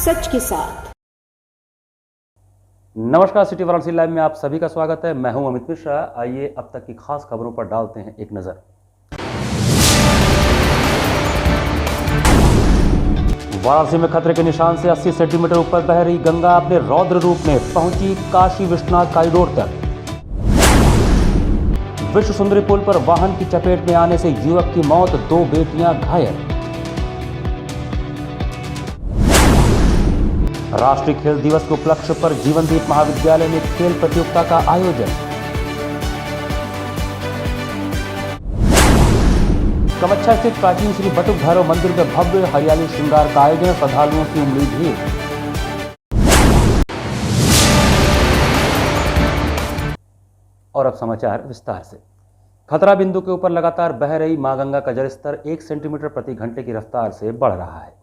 सच के साथ। नमस्कार, सिटी वाराणसी लाइव में आप सभी का स्वागत है। मैं हूं अमित मिश्रा। आइए अब तक की खास खबरों पर डालते हैं एक नजर। वाराणसी में खतरे के निशान से 80 सेंटीमीटर ऊपर बह रही गंगा अपने रौद्र रूप में पहुंची काशी विश्वनाथ कॉरिडोर तक। विश्व सुंदरी पुल पर वाहन की चपेट में आने से युवक की मौत, 2 बेटियां घायल। राष्ट्रीय खेल दिवस के उपलक्ष्य पर जीवनदीप महाविद्यालय में खेल प्रतियोगिता का आयोजन। कमच्छा स्थित प्राचीन श्री बटुक भैरव मंदिर में भव्य हरियाली श्रृंगार का आयोजन, श्रद्धालुओं की उमड़ी भीड़। और अब समाचार विस्तार से। खतरा बिंदु के ऊपर लगातार बह रही मां गंगा का जलस्तर 1 सेंटीमीटर प्रति घंटे की रफ्तार से बढ़ रहा है।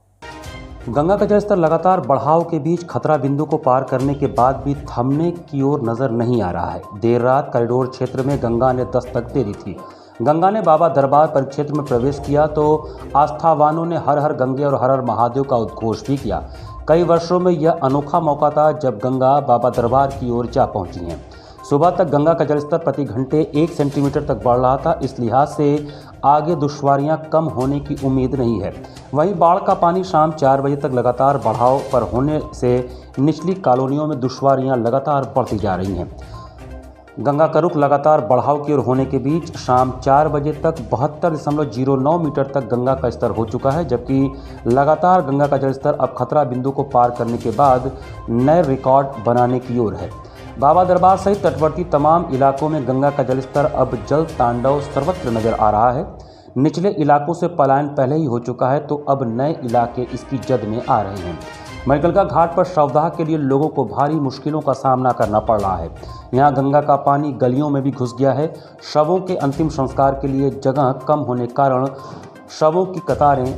गंगा का जलस्तर लगातार बढ़ाव के बीच खतरा बिंदु को पार करने के बाद भी थमने की ओर नजर नहीं आ रहा है। देर रात कॉरिडोर क्षेत्र में गंगा ने दस्तक दे दी थी। गंगा ने बाबा दरबार परिक्षेत्र में प्रवेश किया तो आस्थावानों ने हर हर गंगे और हर हर महादेव का उद्घोष भी किया। कई वर्षों में यह अनोखा मौका था जब गंगा बाबा दरबार की ओर जा पहुंची हैं। सुबह तक गंगा का जलस्तर प्रति घंटे 1 सेंटीमीटर तक बढ़ रहा था। इस लिहाज से आगे दुश्वारियां कम होने की उम्मीद नहीं है। वहीं बाढ़ का पानी शाम 4 बजे तक लगातार बढ़ाव पर होने से निचली कॉलोनियों में दुश्वारियां लगातार बढ़ती जा रही हैं। गंगा का रुख लगातार बढ़ाव की ओर होने के बीच शाम 4 बजे तक 72.09 मीटर तक गंगा का स्तर हो चुका है, जबकि लगातार गंगा का जलस्तर अब खतरा बिंदु को पार करने के बाद नए रिकॉर्ड बनाने की ओर है। बाबा दरबार सहित तटवर्ती तमाम इलाकों में गंगा का जलस्तर अब जल तांडव सर्वत्र नजर आ रहा है। निचले इलाकों से पलायन पहले ही हो चुका है तो अब नए इलाके इसकी जद में आ रहे हैं। मणिकर्णिका घाट पर शवदाह के लिए लोगों को भारी मुश्किलों का सामना करना पड़ रहा है। यहाँ गंगा का पानी गलियों में भी घुस गया है। शवों के अंतिम संस्कार के लिए जगह कम होने के कारण शवों की कतारें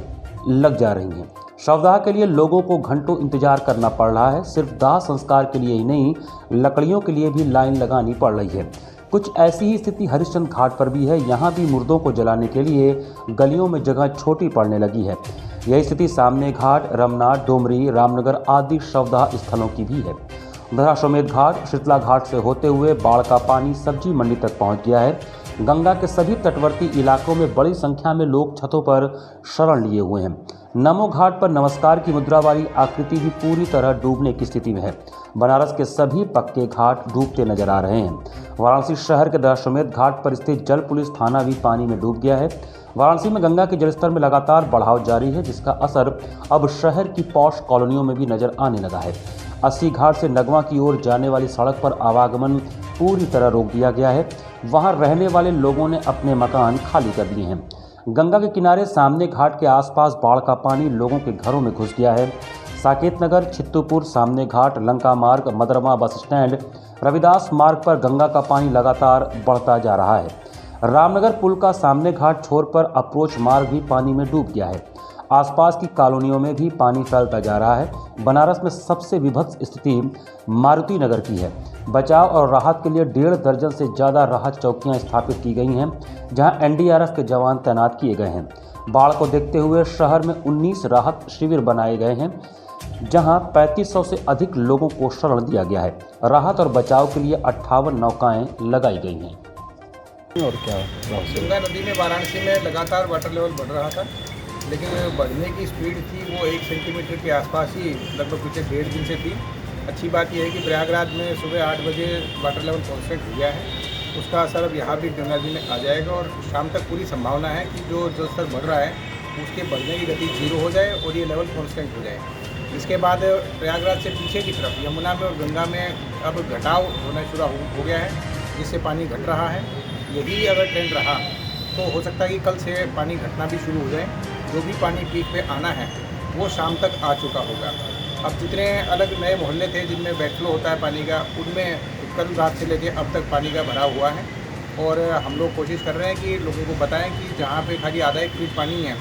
लग जा रही हैं। शवदाह के लिए लोगों को घंटों इंतजार करना पड़ रहा है। सिर्फ दाह संस्कार के लिए ही नहीं, लकड़ियों के लिए भी लाइन लगानी पड़ रही है। कुछ ऐसी ही स्थिति हरिश्चंद्र घाट पर भी है। यहाँ भी मुर्दों को जलाने के लिए गलियों में जगह छोटी पड़ने लगी है। यही स्थिति सामने घाट, रमनाथ, डोमरी, रामनगर आदि शवदाह स्थलों की भी है। दशाश्वमेध घाट, शीतला घाट से होते हुए बाढ़ का पानी सब्जी मंडी तक पहुँच गया है। गंगा के सभी तटवर्ती इलाकों में बड़ी संख्या में लोग छतों पर शरण लिए हुए हैं। नमो घाट पर नमस्कार की मुद्रा वाली आकृति भी पूरी तरह डूबने की स्थिति में है। बनारस के सभी पक्के घाट डूबते नजर आ रहे हैं। वाराणसी शहर के दशाश्वमेध घाट पर स्थित जल पुलिस थाना भी पानी में डूब गया है। वाराणसी में गंगा के जलस्तर में लगातार बढ़ाव जारी है, जिसका असर अब शहर की पौष कॉलोनियों में भी नजर आने लगा है। 80 घाट से नगवा की ओर जाने वाली सड़क पर आवागमन पूरी तरह रोक दिया गया है। वहां रहने वाले लोगों ने अपने मकान खाली कर दिए हैं। गंगा के किनारे सामने घाट के आसपास बाढ़ का पानी लोगों के घरों में घुस गया है। साकेत नगर, छित्तूपुर, सामने घाट, लंका मार्ग, मदरमा बस स्टैंड, रविदास मार्ग पर गंगा का पानी लगातार बढ़ता जा रहा है। रामनगर पुल का सामने घाट छोर पर अप्रोच मार्ग भी पानी में डूब गया है। आसपास की कॉलोनियों में भी पानी फैलता जा रहा है। बनारस में सबसे विभत्स स्थिति मारुति नगर की है। बचाव और राहत के लिए 1.5 दर्जन से ज़्यादा राहत चौकियां स्थापित की गई हैं, जहां एनडीआरएफ के जवान तैनात किए गए हैं। बाढ़ को देखते हुए शहर में 19 राहत शिविर बनाए गए हैं, जहां 3500 से अधिक लोगों को शरण दिया गया है। राहत और बचाव के लिए 58 नौकाएं लगाई गई हैं। और क्या गंगा नदी में वाराणसी में लगातार वाटर लेवल बढ़ रहा था, लेकिन बढ़ने की स्पीड थी वो 1 सेंटीमीटर के आसपास ही लगभग पिछले 1.5 दिन से थी। अच्छी बात यह है कि प्रयागराज में सुबह 8 बजे वाटर लेवल कॉन्स्टेंट हो गया है। उसका असर अब यहाँ भी गंगा नदी में आ जाएगा और शाम तक पूरी संभावना है कि जो जलस्तर बढ़ रहा है उसके बढ़ने की गति 0 हो जाए और ये लेवल कॉन्स्टेंट हो जाए। इसके बाद प्रयागराज से पीछे की तरफ यमुना में और गंगा में अब घटाव होना शुरू हो गया है, जिससे पानी घट रहा है। यही अगर ट्रेंड रहा तो हो सकता है कि कल से पानी घटना भी शुरू हो जाए। जो भी पानी पीक पे आना है वो शाम तक आ चुका होगा। अब जितने अलग नए मोहल्ले थे जिनमें बैकफ्लो होता है पानी का, उनमें कल रात से लेके अब तक पानी का भरा हुआ है। और हम लोग कोशिश कर रहे हैं कि लोगों को बताएं कि जहाँ पे खाली आधा 1 फीट पानी है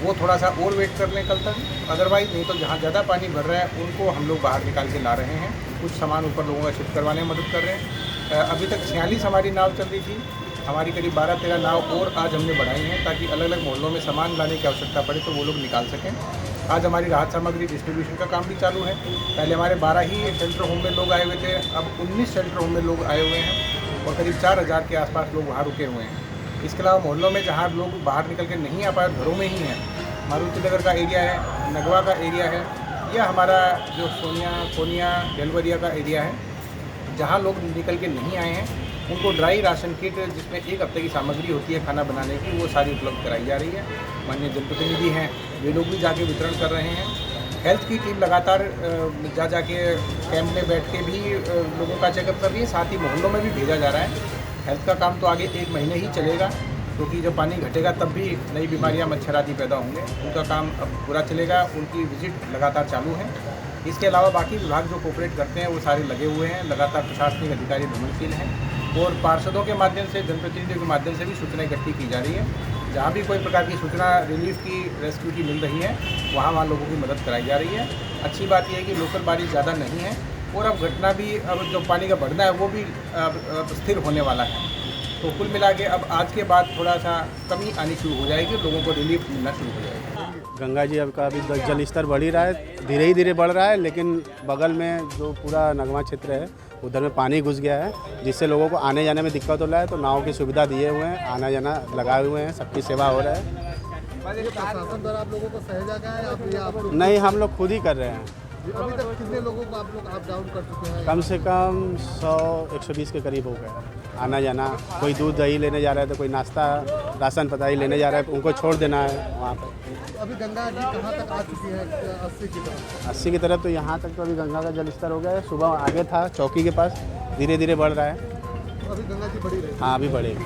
वो थोड़ा सा और वेट कर लें कल तक। अदरवाइज़ नहीं तो जहाँ ज़्यादा पानी भर रहा है उनको हम लोग बाहर निकाल के ला रहे हैं। कुछ सामान ऊपर लोगों का शिफ्ट करवाने में मदद कर रहे हैं। अभी तक 46 हमारी नाव चल रही थी। हमारी करीब 12-13 नाव और आज हमने बढ़ाई हैं ताकि अलग अलग मोहल्लों में सामान लाने की आवश्यकता पड़े तो वो लोग निकाल सकें। आज हमारी राहत सामग्री डिस्ट्रीब्यूशन का काम भी चालू है। पहले हमारे 12 ही शेल्टर होम में लोग आए हुए थे, अब 19 शेल्टर होम में लोग आए हुए हैं और करीब 4000 के आसपास लोग वहाँ रुके हुए हैं। इसके अलावा मोहल्लों में जहाँ लोग बाहर निकल के नहीं आ पाए, घरों में ही हैं, मारुति नगर का एरिया है, नगवा का एरिया है, यह हमारा जो सोनिया कोनिया डेलवरिया का एरिया है, जहाँ लोग निकल के नहीं आए हैं उनको ड्राई राशन किट जिसमें 1 हफ्ते की सामग्री होती है खाना बनाने की, वो सारी उपलब्ध कराई जा रही है। माननीय जनप्रतिनिधि हैं, वे लोग भी जाके वितरण कर रहे हैं। हेल्थ की टीम लगातार जाके कैंप में बैठ के भी लोगों का चेकअप कर रही है, साथ ही मोहल्लों में भी भेजा जा रहा है। हेल्थ का काम तो आगे 1 महीने ही चलेगा, क्योंकि जब पानी घटेगा तब भी नई बीमारियां मच्छर आदि पैदा होंगे। उनका काम अब पूरा चलेगा, उनकी विजिट लगातार चालू है। इसके अलावा बाकी विभाग जो कोऑपरेट करते हैं वो सारे लगे हुए हैं, लगातार प्रशासनिक अधिकारी भ्रमणशील हैं और पार्षदों के माध्यम से, जनप्रतिनिधियों के माध्यम से भी सूचना इकट्ठी की जा रही है। जहाँ भी कोई प्रकार की सूचना रिलीफ की, रेस्क्यू की मिल रही है, वहाँ लोगों की मदद कराई जा रही है। अच्छी बात यह है कि लोकल बारिश ज़्यादा नहीं है और अब घटना भी, अब जो पानी का बढ़ना है वो भी अब स्थिर होने वाला है। तो कुल मिला के अब आज के बाद थोड़ा सा कमी आनी शुरू हो जाएगी, लोगों को रिलीफ मिलना शुरू हो जाएगा। गंगा जी अब का अभी जल स्तर बढ़ ही रहा है, धीरे ही धीरे बढ़ रहा है, लेकिन बगल में जो पूरा नगवा क्षेत्र है उधर में पानी घुस गया है, जिससे लोगों को आने जाने में दिक्कत हो रहा है। तो नाव की सुविधा दिए हुए हैं, आना जाना लगाए हुए हैं, सबकी सेवा हो रहा है। प्रशासन द्वारा आप लोगों को सहेजा गया है या आप लोग? नहीं, हम लोग खुद ही कर रहे हैं। अभी तक कितने लोगों को आप लोग अप डाउन कर चुके हैं? कम से कम 100-120 के करीब हो गए आना जाना। कोई दूध दही लेने जा रहा है, तो कोई नाश्ता राशन पताई लेने जा रहा है, उनको छोड़ देना है वहाँ पर। अभी गंगा जी कहाँ तक आ चुकी है? 80 की तरफ। 80 की तरफ, तो यहाँ तक तो अभी गंगा का जल स्तर हो गया है। सुबह आगे था चौकी के पास, धीरे धीरे बढ़ रहा है। अभी गंगा जी बढ़ी रही है? हाँ, अभी बढ़ेगी।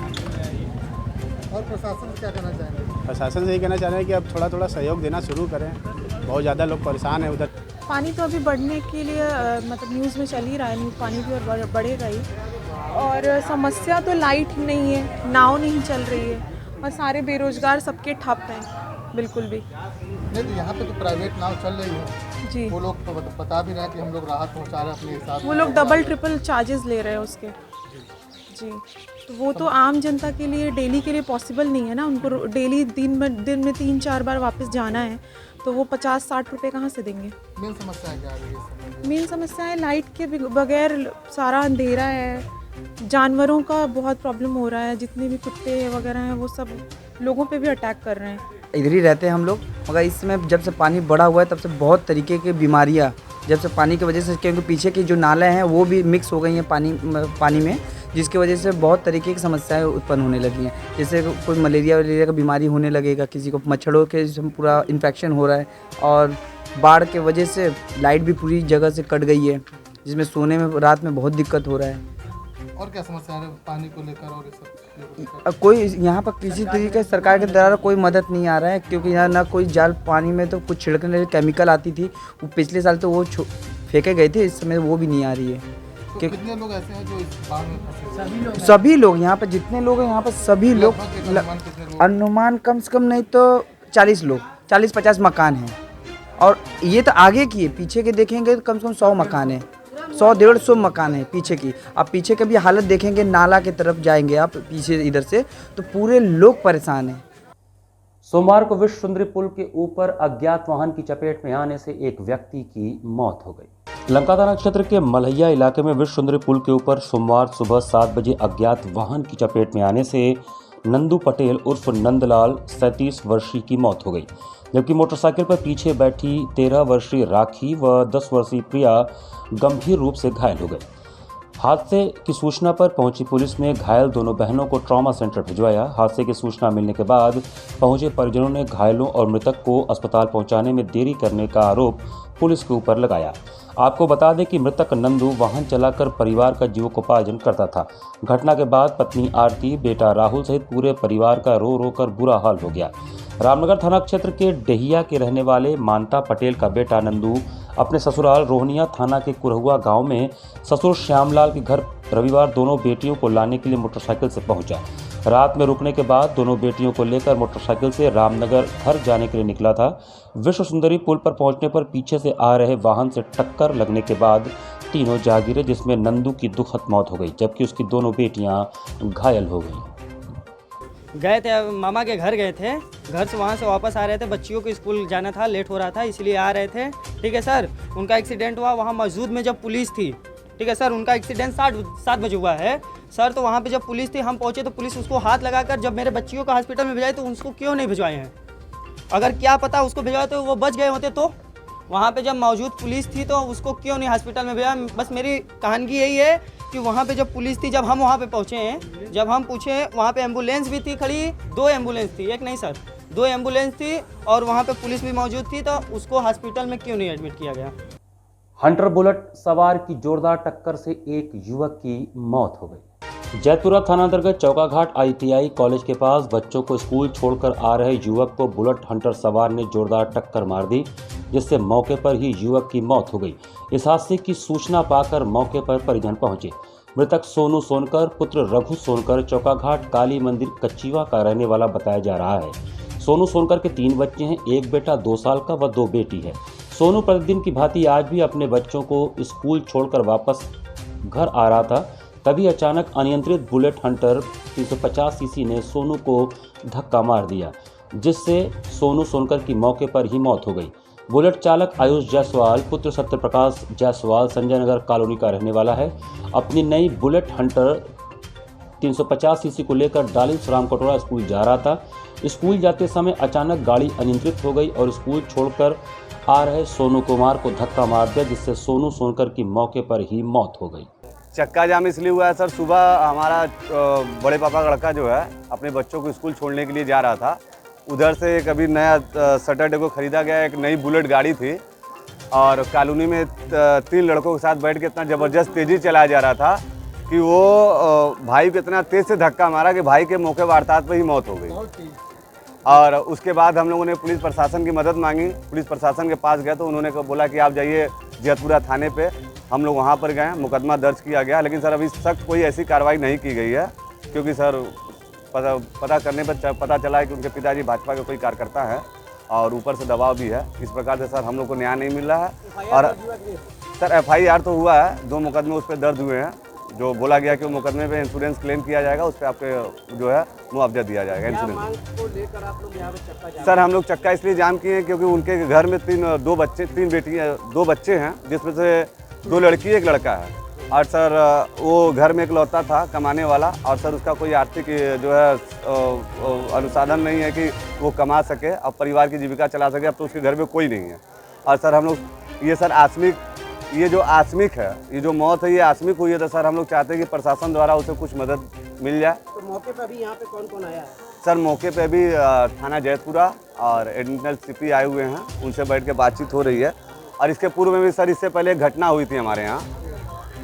और प्रशासन से क्या कहना चाहेंगे? प्रशासन से ये कहना चाह रहे हैं कि अब थोड़ा थोड़ा सहयोग देना शुरू करें, बहुत ज़्यादा लोग परेशान हैं उधर। पानी तो अभी बढ़ने के लिए मतलब न्यूज़ में चल ही रहा है, पानी भी और बढ़ेगा ही। और समस्या तो लाइट ही नहीं है, नाव नहीं चल रही है और सारे बेरोजगार सबके ठप हैं बिल्कुल भी। नहीं तो यहाँ पे तो प्राइवेट नाव चल रही है जी, वो लोग तो बता भी रहे हैं कि हम लोग राहत पहुँचा रहे हैं अपने हिसाब से। वो लोग डबल ट्रिपल चार्जेस ले रहे हैं उसके जी। तो वो तो आम जनता के लिए डेली के लिए पॉसिबल नहीं है ना, उनको डेली दिन में 3-4 बार वापस जाना है, तो वो 50-60 रुपये कहाँ से देंगे? मेन समस्या क्या आ रही है? मेन समस्या है लाइट के बगैर सारा अंधेरा है, जानवरों का बहुत प्रॉब्लम हो रहा है, जितने भी कुत्ते वगैरह हैं वो सब लोगों पे भी अटैक कर रहे हैं। इधर ही रहते हैं हम लोग, मगर इसमें जब से पानी बढ़ा हुआ है तब से बहुत तरीके की बीमारियाँ, जब से पानी की वजह से, क्योंकि पीछे की जो नाले हैं वो भी मिक्स हो गई हैं पानी में, जिसकी वजह से बहुत तरीके की समस्याएं उत्पन्न होने लगी हैं। जैसे कोई मलेरिया का बीमारी होने लगेगा, किसी को मच्छरों के पूरा इन्फेक्शन हो रहा है, और बाढ़ के वजह से लाइट भी पूरी जगह से कट गई है, जिसमें सोने में रात में बहुत दिक्कत हो रहा है। और क्या समस्या है पानी को लेकर और ये सब? कोई यहाँ पर किसी तरीके से सरकार के द्वारा कोई मदद नहीं आ रहा है, क्योंकि यहाँ ना कोई जाल, पानी में तो कुछ छिड़कने वाली केमिकल आती थी, वो पिछले साल तो वो फेंके गए थे, इस समय वो भी नहीं आ रही है। तो कितने लोग ऐसे हैं जो इस बाढ़ में फंसे? सभी लोग यहाँ पर जितने लोग हैं यहाँ पर सभी लोग, अनुमान कम से कम नहीं तो 40 लोग, 40-50 मकान हैं। और ये तो आगे की है, पीछे के देखेंगे तो कम से कम 100 मकान है, 100-150 मकान है पीछे की। आप पीछे के भी हालत देखेंगे, नाला की तरफ जाएंगे आप पीछे इधर से, तो पूरे लोग परेशान हैं। सोमवार को विश्व सुंदरी पुल के ऊपर अज्ञात वाहन की चपेट में आने से एक व्यक्ति की मौत हो गई। लंका थाना क्षेत्र के मलहैया इलाके में विश्व सुंदरी पुल के ऊपर सोमवार सुबह 7 बजे अज्ञात वाहन की चपेट में आने से नंदू पटेल उर्फ नंदलाल 37 वर्षीय की मौत हो गई, जबकि मोटरसाइकिल पर पीछे बैठी 13 वर्षीय राखी व 10 वर्षीय प्रिया गंभीर रूप से घायल हो गए। हादसे की सूचना पर पहुंची पुलिस ने घायल दोनों बहनों को ट्रॉमा सेंटर भिजवाया। हादसे की सूचना मिलने के बाद पहुंचे परिजनों ने घायलों और मृतक को अस्पताल पहुंचाने में देरी करने का आरोप पुलिस के ऊपर लगाया। आपको बता दें कि मृतक नंदू वाहन चलाकर परिवार का जीविकोपार्जन करता था। घटना के बाद पत्नी आरती, बेटा राहुल सहित पूरे परिवार का रो रो कर बुरा हाल हो गया। रामनगर थाना क्षेत्र के डेहिया के रहने वाले मानता पटेल का बेटा नंदू अपने ससुराल रोहनिया थाना के कुरहुआ गांव में ससुर श्यामलाल के घर रविवार दोनों बेटियों को लाने के लिए मोटरसाइकिल से पहुंचा। रात में रुकने के बाद दोनों बेटियों को लेकर मोटरसाइकिल से रामनगर घर जाने के लिए निकला था। विश्व सुंदरी पुल पर पहुंचने पर पीछे से आ रहे वाहन से टक्कर लगने के बाद तीनों जा गिरे, जिसमें नंदू की दुखद मौत हो गई, जबकि उसकी दोनों बेटियां घायल हो गईं। गए थे, मामा के घर गए थे, घर से वहाँ से वापस आ रहे थे, बच्चियों को स्कूल जाना था, लेट हो रहा था इसलिए आ रहे थे। ठीक है सर, उनका एक्सीडेंट हुआ वहाँ मौजूद में जब पुलिस थी। ठीक है सर, उनका एक्सीडेंट 7 बजे हुआ है सर। तो वहाँ पे जब पुलिस थी, हम पहुँचे तो पुलिस उसको हाथ लगाकर जब मेरे बच्चियों को हॉस्पिटल में भिजवाए तो उसको क्यों नहीं भिजवाए हैं? अगर क्या पता उसको भिजवाए तो वो बच गए होते। तो वहाँ पे जब मौजूद पुलिस थी तो उसको क्यों नहीं हॉस्पिटल में भेजा? बस मेरी कहानी यही है कि वहाँ पे जब पुलिस थी, जब हम वहाँ पे पहुँचे हैं, जब हम पूछे वहाँ पे एम्बुलेंस भी थी खड़ी, 2 एम्बुलेंस थी, एक नहीं सर 2 एम्बुलेंस थी और वहाँ पे पुलिस भी मौजूद थी, तो उसको हॉस्पिटल में क्यों नहीं एडमिट किया गया? हंटर बुलेट सवार की जोरदार टक्कर से एक युवक की मौत हो गई। जैतपुरा थाना अंतर्गत चौकाघाट ITI कॉलेज के पास बच्चों को स्कूल छोड़कर आ रहे युवक को बुलेट हंटर सवार ने जोरदार टक्कर मार दी, जिससे मौके पर ही युवक की मौत हो गई। इस हादसे की सूचना पाकर मौके पर परिजन पहुंचे। मृतक सोनू सोनकर पुत्र रघु सोनकर चौकाघाट काली मंदिर कच्चीवा का रहने वाला बताया जा रहा है। सोनू सोनकर के 3 बच्चे हैं, एक बेटा 2 साल का व 2 बेटी है। सोनू प्रतिदिन की भांति आज भी अपने बच्चों को स्कूल छोड़कर वापस घर आ रहा था, तभी अचानक अनियंत्रित बुलेट हंटर 350 सीसी ने सोनू को धक्का मार दिया, जिससे सोनू सोनकर की मौके पर ही मौत हो गई। बुलेट चालक आयुष जायसवाल पुत्र सत्यप्रकाश जायसवाल संजय नगर कॉलोनी का रहने वाला है। अपनी नई बुलेट हंटर 350 सीसी को लेकर डालिंग राम कटोरा स्कूल जा रहा था। स्कूल जाते समय अचानक गाड़ी अनियंत्रित हो गई और स्कूल छोड़कर आ रहे सोनू कुमार को धक्का मार दिया, जिससे सोनू सोनकर की मौके पर ही मौत हो गई। चक्का जाम इसलिए हुआ है सर, सुबह हमारा बड़े पापा का लड़का जो है अपने बच्चों को स्कूल छोड़ने के लिए जा रहा था। उधर से एक अभी नया सैटरडे को ख़रीदा गया एक नई बुलेट गाड़ी थी और कॉलोनी में 3 लड़कों के साथ बैठ के इतना ज़बरदस्त तेज़ी चलाया जा रहा था कि वो भाई को इतना तेज़ से धक्का मारा कि भाई के मौके वारदात पर ही मौत हो गई। और उसके बाद हम लोगों ने पुलिस प्रशासन की मदद मांगी। पुलिस प्रशासन के पास गए तो उन्होंने बोला कि आप जाइए जैतपुरा थाने पे। हम लोग वहाँ पर गए, मुकदमा दर्ज किया गया, लेकिन सर अभी सख्त कोई ऐसी कार्रवाई नहीं की गई है, क्योंकि सर पता करने पर पता चला है कि उनके पिताजी भाजपा के कोई कार्यकर्ता है और ऊपर से दबाव भी है। इस प्रकार से सर हम लोग को न्याय नहीं मिल रहा है। और सर FIR तो हुआ है, 2 मुकदमे उस पर दर्ज हुए हैं। जो बोला गया कि वो मुकदमे पे इंश्योरेंस क्लेम किया जाएगा, उस पर आपके जो है मुआवजा दिया जाएगा इंश्योरेंस को लेकर। आप लोग यहाँ पे चक्का जाम? सर हम लोग चक्का इसलिए जाम किए हैं क्योंकि उनके घर में 2 बच्चे हैं, जिसमें से 2 लड़की 1 लड़का है। और सर वो घर में इकलौता था कमाने वाला, और सर उसका कोई आर्थिक जो है अनुसाधन नहीं है कि वो कमा सके और परिवार की जीविका चला सके। अब तो उसके घर में कोई नहीं है। और सर हम लोग ये सर ये जो आकस्मिक है, ये जो मौत है, ये आकस्मिक हुई है, तो सर हम लोग चाहते हैं कि प्रशासन द्वारा उसे कुछ मदद मिल जाए। तो मौके पर अभी यहाँ पे कौन कौन आया है? सर मौके पे अभी थाना जैतपुरा और एडिशनल CP आए हुए हैं, उनसे बैठ के बातचीत हो रही है। और इसके पूर्व में भी सर इससे पहले एक घटना हुई थी हमारे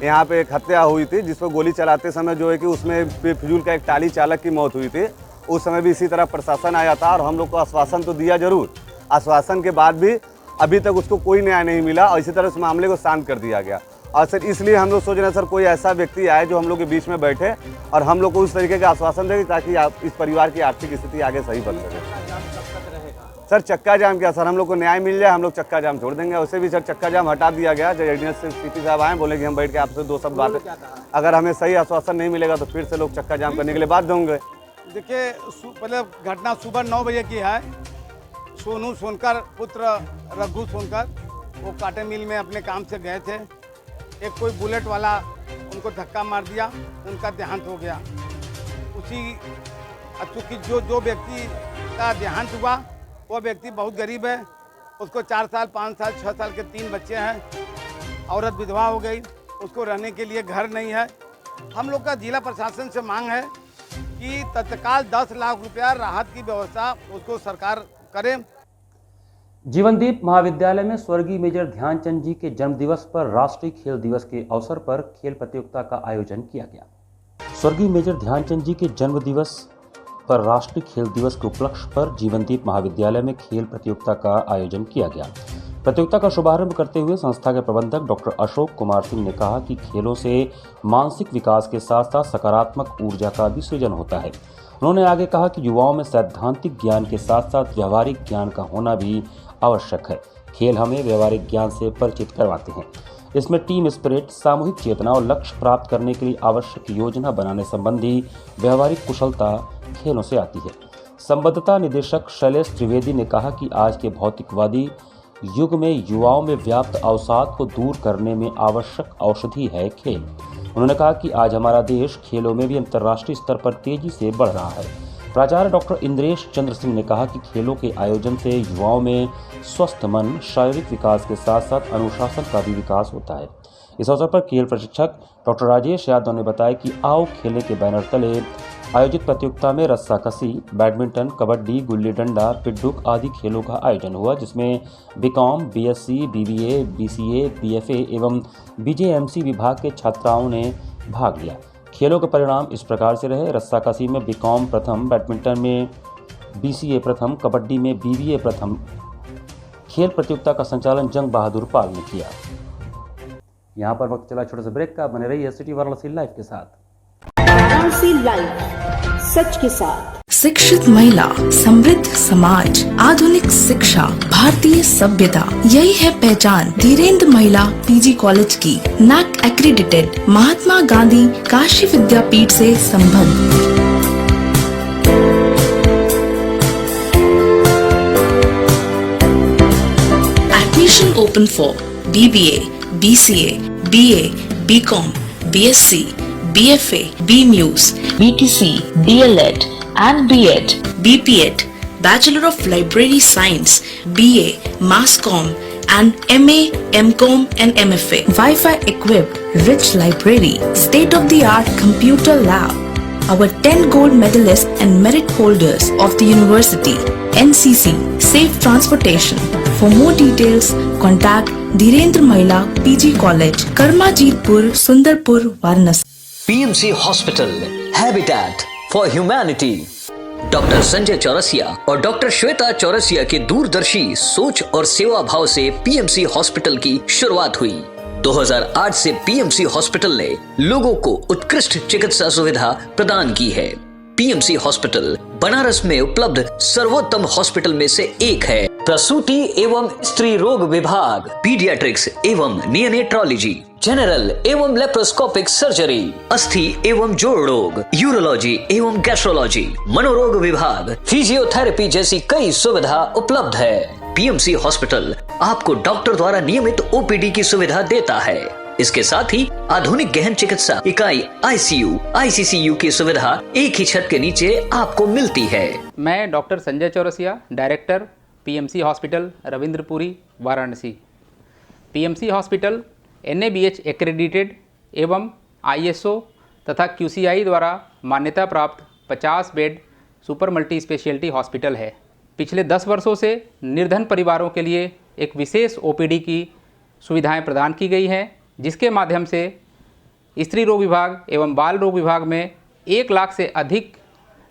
यहाँ पे एक हत्या हुई थी, जिसको गोली चलाते समय जो है कि उसमें फिजूल का एक टाली चालक की मौत हुई थी। उस समय भी इसी तरह प्रशासन आया था और हम लोग को आश्वासन तो दिया जरूर, आश्वासन के बाद भी अभी तक उसको कोई न्याय नहीं मिला और इसी तरह उस मामले को शांत कर दिया गया। और सर इसलिए हम लोग सोच रहे हैं सर कोई ऐसा व्यक्ति आए जो हम लोग के बीच में बैठे और हम लोग को उस तरीके का आश्वासन दे ताकि इस परिवार की आर्थिक स्थिति आगे सही बन सके। सर चक्का जाम क्या सर, हम लोग को न्याय मिल जाए हम लोग चक्का जाम छोड़ देंगे। वैसे भी सर चक्का जाम हटा दिया गया। जब एडिशनल CP साहब आए, बोले कि हम बैठ के आपसे 2 शब्द बात, अगर हमें सही आश्वासन नहीं मिलेगा तो फिर से लोग चक्का जाम करने के लिए बाध्य होंगे। देखिए पहले घटना सुबह 9 बजे की है। सोनू सोनकर पुत्र रघु सोनकर वो काटे मिल में अपने काम से गए थे। एक कोई बुलेट वाला उनको धक्का मार दिया, उनका देहांत हो गया। चूँकि जो व्यक्ति का देहांत हुआ वो व्यक्ति बहुत गरीब है, उसको 4 साल 5 साल 6 साल के 3 बच्चे हैं। औरत विधवा हो गई, उसको रहने के लिए घर नहीं है। हम लोग का जिला प्रशासन से मांग है कि तत्काल 10 लाख रुपया राहत की व्यवस्था उसको सरकार करे। जीवनदीप महाविद्यालय में स्वर्गीय मेजर ध्यानचंद जी के जन्मदिवस पर राष्ट्रीय खेल दिवस के अवसर पर खेल प्रतियोगिता का आयोजन किया गया। स्वर्गीय मेजर ध्यानचंद जी के जन्म दिवस पर राष्ट्रीय खेल दिवस के उपलक्ष्य पर जीवनदीप महाविद्यालय में खेल प्रतियोगिता का आयोजन किया गया। प्रतियोगिता का शुभारंभ करते हुए संस्था के प्रबंधक डॉक्टर अशोक कुमार सिंह ने कहा कि खेलों से मानसिक विकास के साथ साथ सकारात्मक ऊर्जा का भी सृजन होता है। उन्होंने आगे कहा कि युवाओं में सैद्धांतिक ज्ञान के साथ साथ व्यवहारिक ज्ञान का होना भी आवश्यक है। खेल हमें व्यवहारिक ज्ञान से परिचित करवाते हैं। इसमें टीम स्पिरिट, सामूहिक चेतना और लक्ष्य प्राप्त करने के लिए आवश्यक योजना बनाने संबंधी व्यवहारिक कुशलता खेलों से आती है। संबद्धता निदेशक शैलेश त्रिवेदी ने कहा कि आज के भौतिकवादी युग में युवाओं में व्याप्त अवसाद को दूर करने में आवश्यक औषधि है खेल। उन्होंने कहा कि आज हमारा देश खेलों में भी अंतर्राष्ट्रीय स्तर पर तेजी से बढ़ रहा है। प्राचार्य डॉक्टर इंद्रेश चंद्र सिंह ने कहा कि खेलों के आयोजन से युवाओं में स्वस्थ मन, शारीरिक विकास के साथ साथ अनुशासन का भी विकास होता है। इस अवसर पर खेल प्रशिक्षक डॉक्टर राजेश यादव ने बताया कि आओ खेलें के बैनर तले आयोजित प्रतियोगिता में रस्साकसी, बैडमिंटन, कबड्डी, गुल्ली डंडा, पिड्डुक आदि खेलों का आयोजन हुआ, जिसमें BCom, BSc, BBA, BCA, BFA एवं बीजेएमसी विभाग के छात्राओं ने भाग लिया। खेलों के परिणाम इस प्रकार से रहे। रस्साकसी में बीकॉम प्रथम, बैडमिंटन में बीसीए प्रथम, कबड्डी में बीबीए प्रथम। खेल प्रतियोगिता का संचालन जंग बहादुर पाल ने किया। यहाँ पर वक्त चला छोटे से ब्रेक का, बने रहिए सिटी वाराणसी लाइव के साथ। वाराणसी लाइव, सच के साथ। शिक्षित महिला, समृद्ध समाज, आधुनिक शिक्षा, भारतीय सभ्यता, यही है पहचान धीरेन्द्र महिला पीजी कॉलेज की। NAAC एक्रीडिटेड, महात्मा गांधी काशी विद्यापीठ से संबद्ध। Admission open for BBA, BCA, BA, BCom, BSc, BFA, BMUS, BTC, DLED and B.Ed, BPEd, Bachelor of Library Science, BA, Mass Comm and MA, MCom and MFA. Wi-Fi equipped, rich library, state-of-the-art computer lab. Our 10 gold medalists and merit holders of the university, NCC, safe transportation. For more details, contact Dhirendra Mahila PG College, Karmajitpur, Sundarpur, Varanasi. PMC hospital, habitat for humanity. Doctor Sanjay Chaurasia और doctor Shweta Chaurasia के दूरदर्शी सोच और सेवा भाव से PMC hospital की शुरुआत हुई। 2008 से PMC हॉस्पिटल ने लोगों को उत्कृष्ट चिकित्सा सुविधा प्रदान की है। PMC हॉस्पिटल बनारस में उपलब्ध सर्वोत्तम हॉस्पिटल में से एक है। प्रसूति एवं स्त्री रोग विभाग, पीडियाट्रिक्स एवं नियोनेट्रोलॉजी, जनरल एवं लेप्रोस्कोपिक सर्जरी, अस्थि एवं जोड़ रोग, यूरोलॉजी एवं गैस्ट्रोलॉजी, मनोरोग विभाग, फिजियोथेरेपी जैसी कई सुविधा उपलब्ध है। PMC हॉस्पिटल आपको डॉक्टर द्वारा नियमित OPD की सुविधा देता है। इसके साथ ही आधुनिक गहन चिकित्सा इकाई ICU, ICCU की सुविधा एक ही छत के नीचे आपको मिलती है। मैं doctor Sanjay Chaurasia, director PMC hospital Ravindrapuri, Varanasi. PMC hospital NABH accredited एवं ISO तथा QCI द्वारा मान्यता प्राप्त 50 bed super multi speciality hospital है। पिछले 10 वर्षों से निर्धन परिवारों के लिए एक विशेष OPD की सुविधाएं प्रदान की गई हैं, जिसके माध्यम से स्त्री रोग विभाग एवं बाल रोग विभाग में 1 लाख से अधिक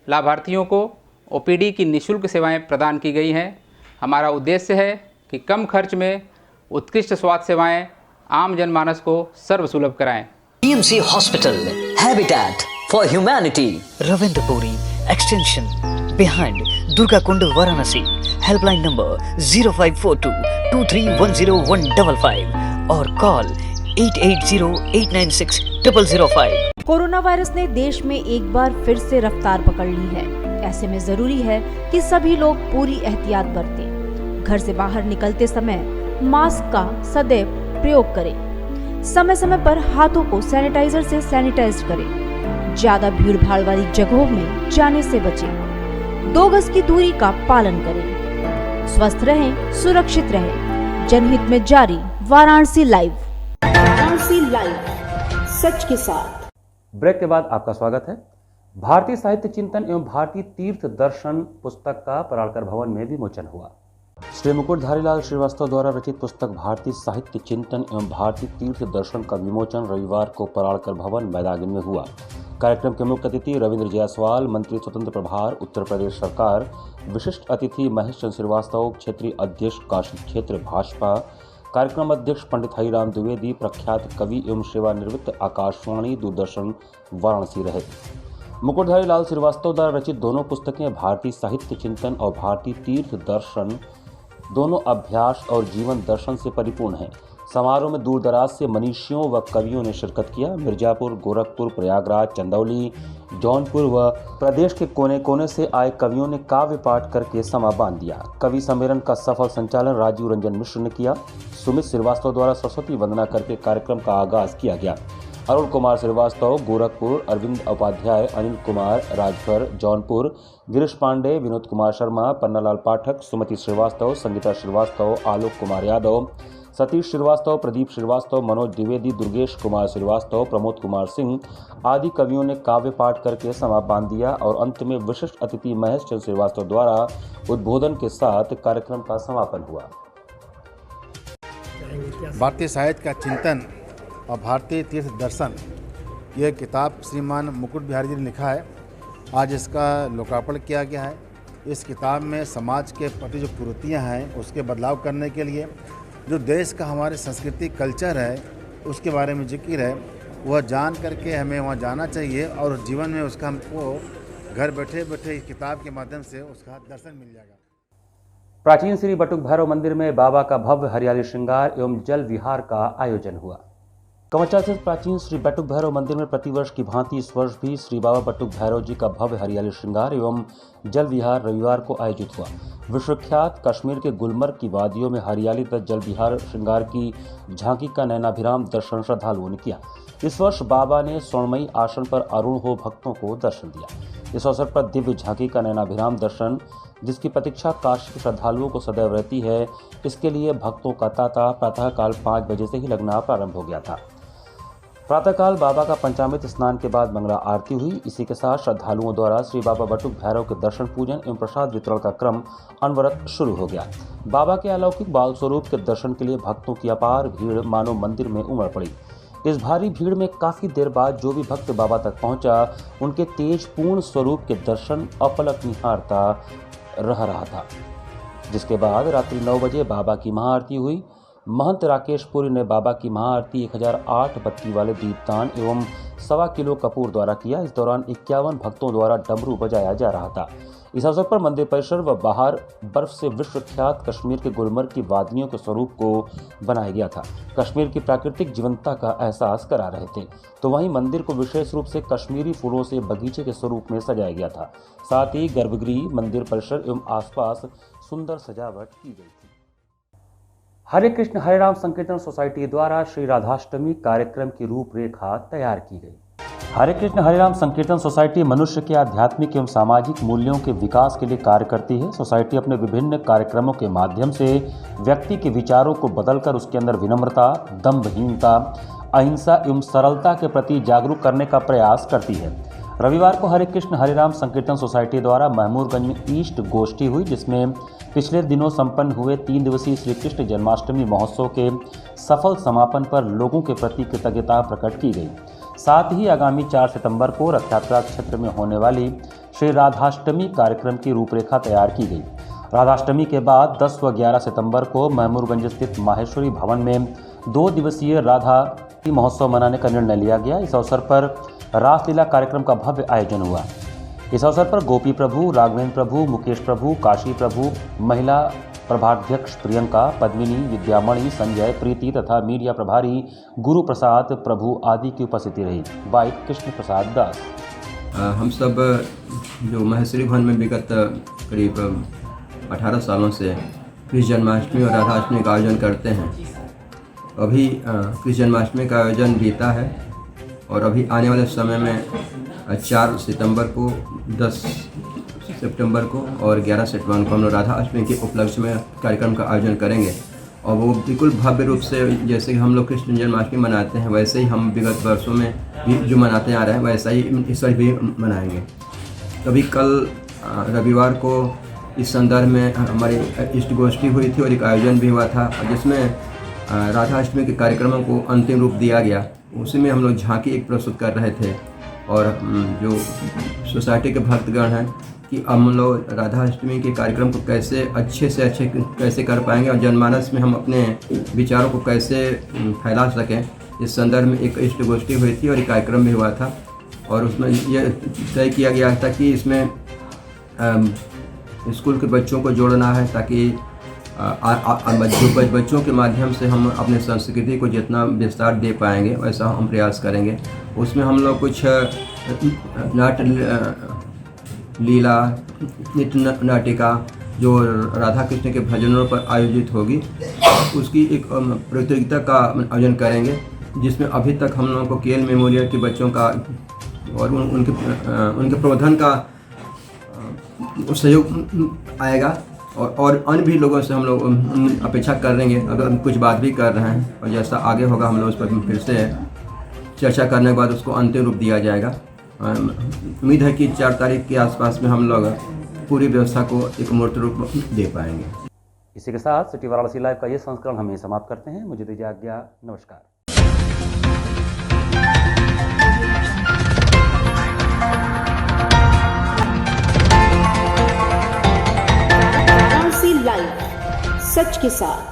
लाभार्थियों को OPD की निःशुल्क सेवाएं प्रदान की गई हैं। हमारा उद्देश्य है कि कम खर्च में उत्कृष्ट स्वास्थ्य सेवाएं आम जनमानस को सर्वसुलभ कराएं। PMC hospital, habitat for humanity, Ravindrapuri extension behind Durga Kund, Varanasi. Helpline number 0542231015 और कॉल 8808960005। कोरोना वायरस ने देश में एक बार फिर से रफ्तार पकड़ ली है। ऐसे में जरूरी है कि सभी लोग पूरी एहतियात बरतें। घर से बाहर निकलते समय मास्क का सदैव प्रयोग करें। समय समय पर हाथों को सैनिटाइजर से सैनिटाइज करें। ज्यादा भीड़ भाड़ वाली जगहों में जाने से बचें। 2 गज की दूरी का पालन करें। स्वस्थ रहें, सुरक्षित रहें। जनहित में जारी वाराणसी लाइव। वाराणसी लाइव, सच के साथ। ब्रेक के बाद आपका स्वागत है। भारतीय साहित्य चिंतन एवं भारतीय तीर्थ दर्शन पुस्तक का पराड़कर भवन में विमोचन हुआ। श्री मुकुटधारीलाल श्रीवास्तव द्वारा रचित पुस्तक भारतीय साहित्य चिंतन एवं भारतीय तीर्थ दर्शन का विमोचन रविवार को पराड़कर भवन मैदान में हुआ। कार्यक्रम के मुख्य अतिथि रविंद्र जायसवाल, मंत्री स्वतंत्र प्रभार उत्तर प्रदेश सरकार, विशिष्ट अतिथि महेश चंद्र श्रीवास्तव, क्षेत्रीय अध्यक्ष काशी क्षेत्र भाजपा, कार्यक्रम अध्यक्ष पंडित हरिराम द्विवेदी, प्रख्यात कवि एवं सेवानिवृत्त आकाशवाणी दूरदर्शन वाराणसी रहे। मुकुटधारीलाल श्रीवास्तव द्वारा रचित दोनों पुस्तकें भारतीय साहित्य चिंतन और भारतीय तीर्थ दर्शन दोनों अभ्यास और जीवन दर्शन से परिपूर्ण हैं। समारोह में दूर दराज से मनीषियों व कवियों ने शिरकत किया। मिर्जापुर, गोरखपुर, प्रयागराज, चंदौली, जौनपुर व प्रदेश के कोने कोने से आए कवियों ने काव्य पाठ करके समा बांध दिया। कवि सम्मेलन का सफल संचालन राजीव रंजन मिश्र ने किया। सुमित श्रीवास्तव द्वारा सरस्वती वंदना करके कार्यक्रम का आगाज किया गया। अरुण कुमार श्रीवास्तव गोरखपुर, अरविंद उपाध्याय, अनिल कुमार राजभर जौनपुर, गिरीश पांडे, विनोद कुमार शर्मा, पन्नालाल पाठक, सुमति श्रीवास्तव, संगीता श्रीवास्तव, आलोक कुमार यादव, सतीश श्रीवास्तव, प्रदीप श्रीवास्तव, मनोज द्विवेदी, दुर्गेश कुमार श्रीवास्तव, प्रमोद कुमार सिंह आदि कवियों ने काव्य पाठ करके समा बांध दिया और अंत में विशिष्ट अतिथि महेश चंद्र श्रीवास्तव द्वारा उद्बोधन के साथ कार्यक्रम का समापन हुआ। भारतीय साहित्य का चिंतन और भारतीय तीर्थ दर्शन, यह किताब श्रीमान मुकुट बिहारी जी ने लिखा है। आज इसका लोकार्पण किया गया है। इस किताब में समाज के प्रति जो कुरीतियाँ हैं उसके बदलाव करने के लिए जो देश का हमारे संस्कृति कल्चर है उसके बारे में जिक्र है, वह जान करके हमें वहाँ जाना चाहिए और जीवन में उसका हमको घर बैठे बैठे इस किताब के माध्यम से उसका दर्शन मिल जाएगा। प्राचीन श्री बटुक भैरव मंदिर में बाबा का भव्य हरियाली श्रृंगार एवं जल विहार का आयोजन हुआ। कमचा स्थित प्राचीन श्री बटुक भैरव मंदिर में प्रतिवर्ष की भांति इस वर्ष भी श्री बाबा बटुक भैरव जी का भव्य हरियाली श्रृंगार एवं जल विहार रविवार को आयोजित हुआ। विश्वविख्यात कश्मीर के गुलमर्ग की वादियों में हरियाली तथा जल विहार श्रृंगार की झांकी का नैनाभिराम दर्शन श्रद्धालुओं ने किया। इस वर्ष बाबा ने स्वर्णमयी आसन पर अरुण हो भक्तों को दर्शन दिया। इस अवसर पर दिव्य झांकी का नैनाभिराम दर्शन, जिसकी प्रतीक्षा काशी के श्रद्धालुओं को सदैव रहती है, इसके लिए भक्तों का तांता प्रातःकाल 5 बजे से ही लगना प्रारंभ हो गया था। प्रातःकाल बाबा का पंचामृत स्नान के बाद मंगला आरती हुई। इसी के साथ श्रद्धालुओं द्वारा श्री बाबा बटुक भैरव के दर्शन पूजन एवं प्रसाद वितरण का क्रम अनवरत शुरू हो गया। बाबा के अलौकिक बाल स्वरूप के दर्शन के लिए भक्तों की अपार भीड़ मानो मंदिर में उमड़ पड़ी। इस भारी भीड़ में काफी देर बाद जो भी भक्त बाबा तक पहुंचा, उनके तेज पूर्ण स्वरूप के दर्शन अपलक निहारता रहा था। जिसके बाद रात्रि 9 बजे बाबा की महाआरती हुई। महंत राकेश पुरी ने बाबा की महाआरती 1008 बत्ती वाले दीपदान एवं 1.25 किलो कपूर द्वारा किया। इस दौरान 51 भक्तों द्वारा डमरू बजाया जा रहा था। इस अवसर पर मंदिर परिसर व बाहर बर्फ से विश्वविख्यात कश्मीर के गुलमर्ग की वादियों के स्वरूप को बनाया गया था। कश्मीर की प्राकृतिक जीवंतता का एहसास करा रहे थे। तो वहीं मंदिर को विशेष रूप से कश्मीरी फूलों से बगीचे के स्वरूप में सजाया गया था। साथ ही गर्भगृह, मंदिर परिसर एवं आसपास सुंदर सजावट की गई थी। हरे कृष्ण हरे राम संकीर्तन सोसाइटी द्वारा श्री राधाष्टमी कार्यक्रम की रूपरेखा तैयार की गई। हरे कृष्ण हरे राम संकीर्तन सोसाइटी मनुष्य के आध्यात्मिक एवं सामाजिक मूल्यों के विकास के लिए कार्य करती है। सोसाइटी अपने विभिन्न कार्यक्रमों के माध्यम से व्यक्ति के विचारों को बदलकर उसके अंदर विनम्रता, दंभहीनता, अहिंसा एवं सरलता के प्रति जागरूक करने का प्रयास करती है। रविवार को हरे कृष्ण हरे राम संकीर्तन सोसाइटी द्वारा महमूरगंज में ईस्ट गोष्ठी हुई, जिसमें पिछले दिनों संपन्न हुए 3 दिवसीय श्री कृष्ण जन्माष्टमी महोत्सव के सफल समापन पर लोगों के प्रति कृतज्ञता प्रकट की गई। साथ ही आगामी 4 सितंबर को रथ यात्रा क्षेत्र में होने वाली श्री राधाष्टमी कार्यक्रम की रूपरेखा तैयार की गई। राधाष्टमी के बाद 10 व 11 सितंबर को महमूरगंज स्थित माहेश्वरी भवन में 2 दिवसीय राधा महोत्सव मनाने का निर्णय लिया गया। इस अवसर पर रासलीला कार्यक्रम का भव्य आयोजन हुआ। इस अवसर पर गोपी प्रभु, राघवेंद्र प्रभु, मुकेश प्रभु, काशी प्रभु, महिला प्रभाध्यक्ष प्रियंका, पद्मिनी, विद्यामणि, संजय, प्रीति तथा मीडिया प्रभारी गुरु प्रसाद प्रभु आदि की उपस्थिति रही। बाइट कृष्ण प्रसाद दास। हम सब जो महेश्वरी भवन में विगत करीब 18 सालों से कृष्ण जन्माष्टमी और राधाष्टमी का आयोजन करते हैं। अभी कृष्ण जन्माष्टमी का आयोजन बीता है और अभी आने वाले समय में 4 सितंबर को, 10 सितंबर को और 11 सितंबर को हम लोग राधा अष्टमी के उपलक्ष्य में कार्यक्रम का आयोजन करेंगे। और वो बिल्कुल भव्य रूप से जैसे हम लोग कृष्ण जन्माष्टमी मनाते हैं वैसे ही हम विगत वर्षों में भी जो मनाते आ रहे हैं वैसा ही इस वर्ष भी मनाएंगे। तभी कल रविवार को इस संदर्भ में हमारी इष्ट गोष्ठी हुई थी और एक आयोजन भी हुआ था जिसमें राधा अष्टमी के कार्यक्रमों को अंतिम रूप दिया गया। उसी में हम लोग झांकी एक प्रस्तुत कर रहे थे और जो सोसाइटी के भक्तगण हैं कि हम लोग राधा अष्टमी के कार्यक्रम को कैसे अच्छे से अच्छे कैसे कर पाएंगे और जनमानस में हम अपने विचारों को कैसे फैला सकें, इस संदर्भ में एक इष्ट गोष्ठी हुई थी और एक कार्यक्रम भी हुआ था। और उसमें यह तय किया गया था कि इसमें स्कूल के बच्चों को जोड़ना है ताकि बच्चों के माध्यम से हम अपने संस्कृति को जितना विस्तार दे पाएंगे वैसा हम प्रयास करेंगे। उसमें हम लोग कुछ नाट्य लीला, नृत्य नाटिका जो राधा कृष्ण के भजनों पर आयोजित होगी, उसकी एक प्रतियोगिता का आयोजन करेंगे, जिसमें अभी तक हम लोगों को केएल मेमोरियल के बच्चों का और उनके प्रबंधन का सहयोग आएगा और अन्य भी लोगों से हम लोग अपेक्षा करेंगे, अगर कुछ बात भी कर रहे हैं और जैसा आगे होगा हम लोग उस पर फिर से चर्चा करने के बाद उसको अंतिम रूप दिया जाएगा। उम्मीद है कि 4 तारीख के आसपास में हम लोग पूरी व्यवस्था को एक मूर्त रूप दे पाएंगे। इसी के साथ सिटी वाराणसी लाइव का ये संस्करण हम समाप्त करते हैं। मुझे दीजिए आज्ञा, नमस्कार। लाइव, सच के साथ।